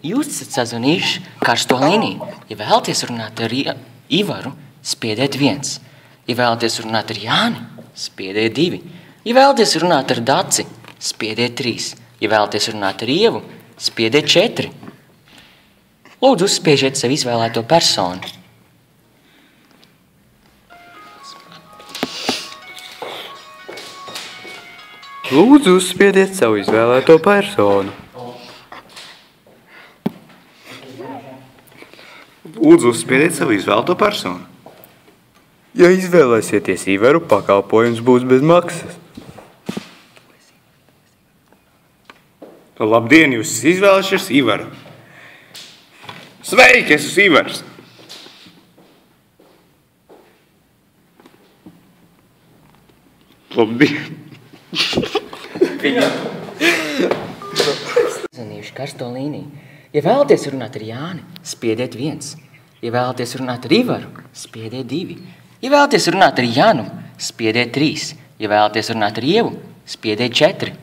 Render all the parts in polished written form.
jūs esat sazvanījuši karsto līniju. Ja vēlaties runāt ar Ivaru, spiediet 1. Ja vēlaties runāt ar Jāni, spiediet 2. Ja vēlaties runāt ar Daci, spiediet 3. Ja vēlaties runāt ar Ievu, spiediet 4. Lūdzu, uzspiežiet sev izvēlēto personu. Lūdzu, uzspiediet savu izvēlēto personu. Lūdzu, uzspiediet savu izvēlēto personu. Ja izvēlēsieties Ivaru, pakalpojums būs bez maksas. Labdien, jūs izvēlēšies Ivaru. Sveiki, es esmu Ivars. Labdien. Zvanījuši karsto līniju. Ja vēlaties runāt ar Jāni, spiediet 1. Ja vēlaties runāt ar Ivaru, spiediet 2. Ja vēlaties runāt ar Janu, spiediet 3. Ja vēlaties runāt ar Ievu, spiediet 4.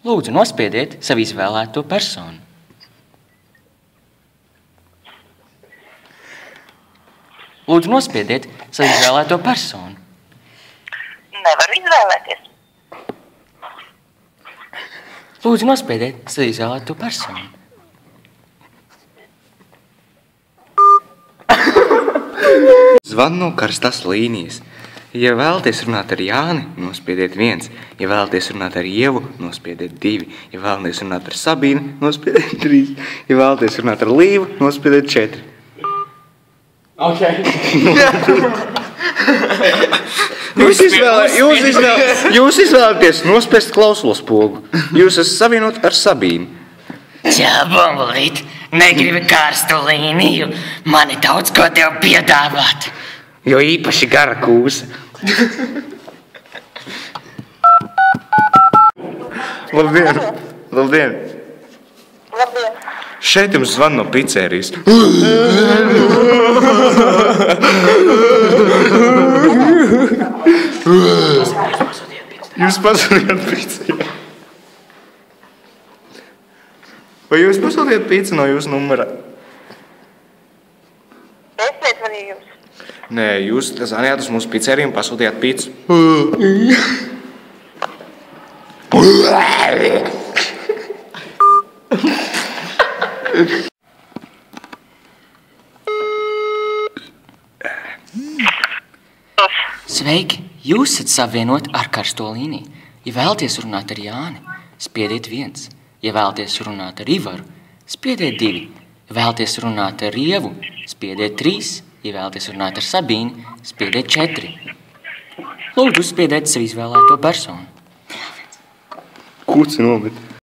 Lūdzu, nospiediet savu izvēlēto personu. Lūdzu, nospiediet savu izvēlēto personu. Nevaru izvēlēties. Lūdzu, nospiediet savu izvēlēto personu. Zvan no karstās līnijas. Ja vēlaties runāt ar Jāni, nospiediet 1. Ja vēlaties runāt ar Ievu, nospiediet 2. Ja vēlaties runāt ar Sabīnu, nospiediet 3. Ja vēlaties runāt ar Līvu, nospiediet 4. Jūs izvēlaties nospiest klausulas pogu. Jūs esat savienot ar Sabīnu. Čau, Bumbulīt, negribi karstu līniju. Mani daudz ko tev piedāvāt. Jo īpaši gara kūsa. Labdien. Labdien. Labdien. Šeit jums zvan no pizzerijas. Jūs pasūtījāt pizzu. Vai jūs pasūtījāt pizzu no jūsu numura? Es nezvanīju jums. Nē, jūs zvanījāt uz mūsu pizzeriju un pasūtījāt pizzu. Sveiki! Jūs esat savienot ar karsto līniju. Ja vēlaties runāt ar Jāni, spiediet 1. Ja vēlaties runāt ar Ivaru, spiediet 2. Ja vēlaties runāt ar Ievu, spiediet 3. Ja vēlaties runāt ar Sabīnu, spiediet 4. Lūdzu, uzspiediet sev izvēlēto personu. Kuci nomet.